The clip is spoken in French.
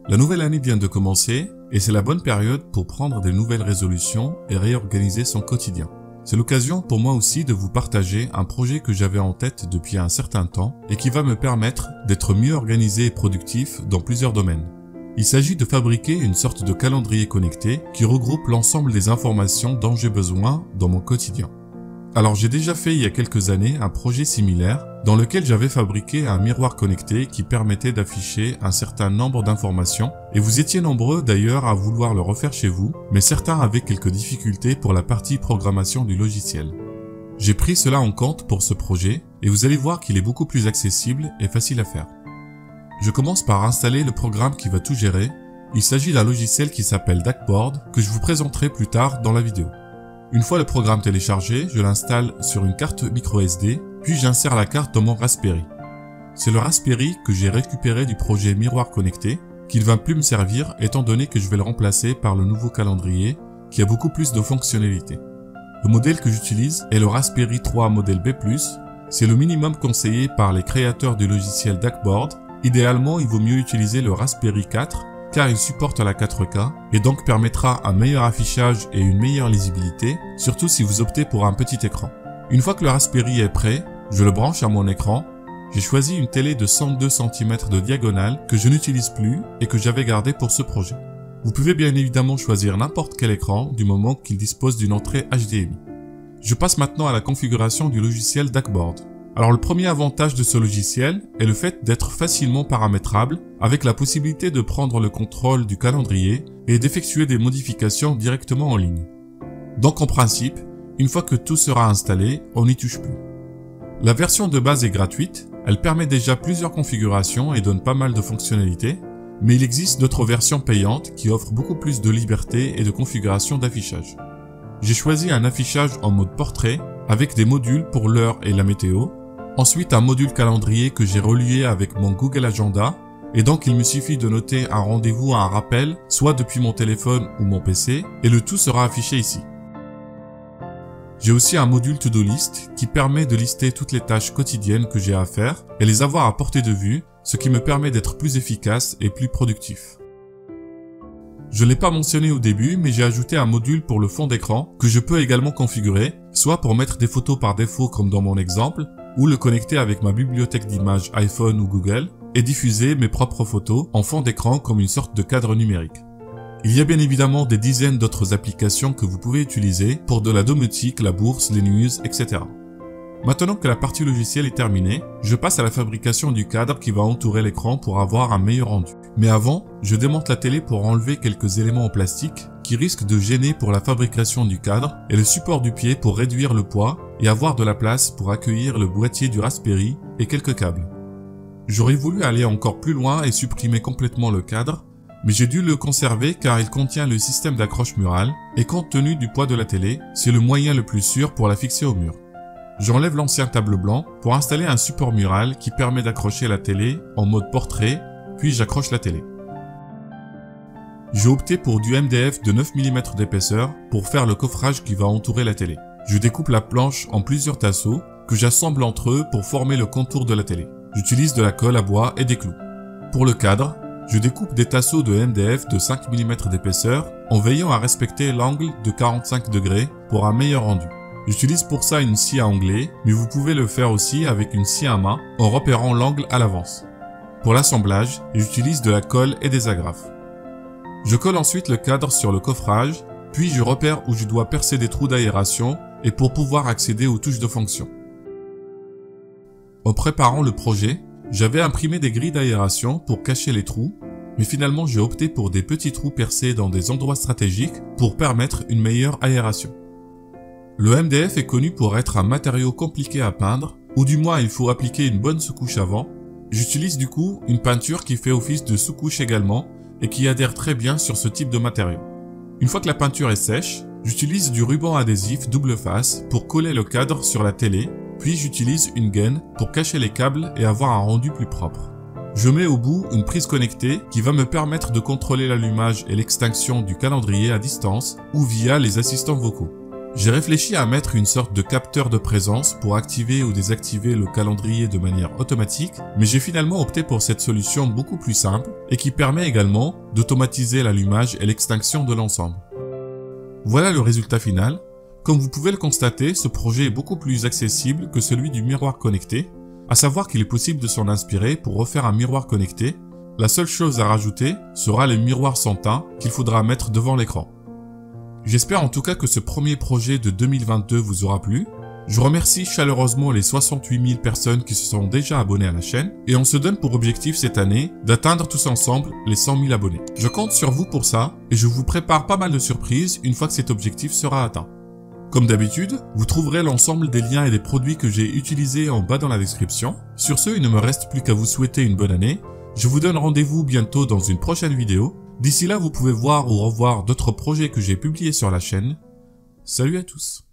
La nouvelle année vient de commencer et c'est la bonne période pour prendre de nouvelles résolutions et réorganiser son quotidien. C'est l'occasion pour moi aussi de vous partager un projet que j'avais en tête depuis un certain temps et qui va me permettre d'être mieux organisé et productif dans plusieurs domaines. Il s'agit de fabriquer une sorte de calendrier connecté qui regroupe l'ensemble des informations dont j'ai besoin dans mon quotidien. Alors j'ai déjà fait il y a quelques années un projet similaire dans lequel j'avais fabriqué un miroir connecté qui permettait d'afficher un certain nombre d'informations et vous étiez nombreux d'ailleurs à vouloir le refaire chez vous, mais certains avaient quelques difficultés pour la partie programmation du logiciel. J'ai pris cela en compte pour ce projet et vous allez voir qu'il est beaucoup plus accessible et facile à faire. Je commence par installer le programme qui va tout gérer. Il s'agit d'un logiciel qui s'appelle Darkboard que je vous présenterai plus tard dans la vidéo. Une fois le programme téléchargé, je l'installe sur une carte microSD, puis j'insère la carte dans mon Raspberry. C'est le Raspberry que j'ai récupéré du projet Miroir Connecté, qui ne va plus me servir étant donné que je vais le remplacer par le nouveau calendrier qui a beaucoup plus de fonctionnalités. Le modèle que j'utilise est le Raspberry 3 modèle B+, c'est le minimum conseillé par les créateurs du logiciel Darkboard. Idéalement, il vaut mieux utiliser le Raspberry 4 car il supporte la 4K et donc permettra un meilleur affichage et une meilleure lisibilité, surtout si vous optez pour un petit écran. Une fois que le Raspberry est prêt, je le branche à mon écran. J'ai choisi une télé de 102 cm de diagonale que je n'utilise plus et que j'avais gardée pour ce projet. Vous pouvez bien évidemment choisir n'importe quel écran du moment qu'il dispose d'une entrée HDMI. Je passe maintenant à la configuration du logiciel Darkboard. Alors le premier avantage de ce logiciel est le fait d'être facilement paramétrable avec la possibilité de prendre le contrôle du calendrier et d'effectuer des modifications directement en ligne. Donc en principe, une fois que tout sera installé, on n'y touche plus. La version de base est gratuite, elle permet déjà plusieurs configurations et donne pas mal de fonctionnalités, mais il existe d'autres versions payantes qui offrent beaucoup plus de liberté et de configuration d'affichage. J'ai choisi un affichage en mode portrait avec des modules pour l'heure et la météo. Ensuite, un module calendrier que j'ai relié avec mon Google Agenda, et donc il me suffit de noter un rendez-vous à un rappel, soit depuis mon téléphone ou mon PC, et le tout sera affiché ici. J'ai aussi un module To-Do List qui permet de lister toutes les tâches quotidiennes que j'ai à faire et les avoir à portée de vue, ce qui me permet d'être plus efficace et plus productif. Je ne l'ai pas mentionné au début, mais j'ai ajouté un module pour le fond d'écran que je peux également configurer, soit pour mettre des photos par défaut comme dans mon exemple, ou le connecter avec ma bibliothèque d'images iPhone ou Google et diffuser mes propres photos en fond d'écran comme une sorte de cadre numérique. Il y a bien évidemment des dizaines d'autres applications que vous pouvez utiliser pour de la domotique, la bourse, les news, etc. Maintenant que la partie logicielle est terminée, je passe à la fabrication du cadre qui va entourer l'écran pour avoir un meilleur rendu. Mais avant, je démonte la télé pour enlever quelques éléments en plastique qui risquent de gêner pour la fabrication du cadre et le support du pied pour réduire le poids et avoir de la place pour accueillir le boîtier du Raspberry et quelques câbles. J'aurais voulu aller encore plus loin et supprimer complètement le cadre, mais j'ai dû le conserver car il contient le système d'accroche murale et compte tenu du poids de la télé, c'est le moyen le plus sûr pour la fixer au mur. J'enlève l'ancien tableau blanc pour installer un support mural qui permet d'accrocher la télé en mode portrait, puis j'accroche la télé. J'ai opté pour du MDF de 9 mm d'épaisseur pour faire le coffrage qui va entourer la télé. Je découpe la planche en plusieurs tasseaux que j'assemble entre eux pour former le contour de la télé. J'utilise de la colle à bois et des clous. Pour le cadre, je découpe des tasseaux de MDF de 5 mm d'épaisseur en veillant à respecter l'angle de 45 degrés pour un meilleur rendu. J'utilise pour ça une scie à onglet, mais vous pouvez le faire aussi avec une scie à main en repérant l'angle à l'avance. Pour l'assemblage, j'utilise de la colle et des agrafes. Je colle ensuite le cadre sur le coffrage, puis je repère où je dois percer des trous d'aération et pour pouvoir accéder aux touches de fonction. En préparant le projet, j'avais imprimé des grilles d'aération pour cacher les trous, mais finalement j'ai opté pour des petits trous percés dans des endroits stratégiques pour permettre une meilleure aération. Le MDF est connu pour être un matériau compliqué à peindre, ou du moins il faut appliquer une bonne sous-couche avant. J'utilise du coup une peinture qui fait office de sous-couche également et qui adhère très bien sur ce type de matériau. Une fois que la peinture est sèche, j'utilise du ruban adhésif double face pour coller le cadre sur la télé, puis j'utilise une gaine pour cacher les câbles et avoir un rendu plus propre. Je mets au bout une prise connectée qui va me permettre de contrôler l'allumage et l'extinction du calendrier à distance ou via les assistants vocaux. J'ai réfléchi à mettre une sorte de capteur de présence pour activer ou désactiver le calendrier de manière automatique, mais j'ai finalement opté pour cette solution beaucoup plus simple et qui permet également d'automatiser l'allumage et l'extinction de l'ensemble. Voilà le résultat final. Comme vous pouvez le constater, ce projet est beaucoup plus accessible que celui du miroir connecté, à savoir qu'il est possible de s'en inspirer pour refaire un miroir connecté. La seule chose à rajouter sera le miroir sans teint qu'il faudra mettre devant l'écran. J'espère en tout cas que ce premier projet de 2022 vous aura plu. Je remercie chaleureusement les 68 000 personnes qui se sont déjà abonnées à la chaîne et on se donne pour objectif cette année d'atteindre tous ensemble les 100 000 abonnés. Je compte sur vous pour ça et je vous prépare pas mal de surprises une fois que cet objectif sera atteint. Comme d'habitude, vous trouverez l'ensemble des liens et des produits que j'ai utilisés en bas dans la description. Sur ce, il ne me reste plus qu'à vous souhaiter une bonne année. Je vous donne rendez-vous bientôt dans une prochaine vidéo. D'ici là, vous pouvez voir ou revoir d'autres projets que j'ai publiés sur la chaîne. Salut à tous!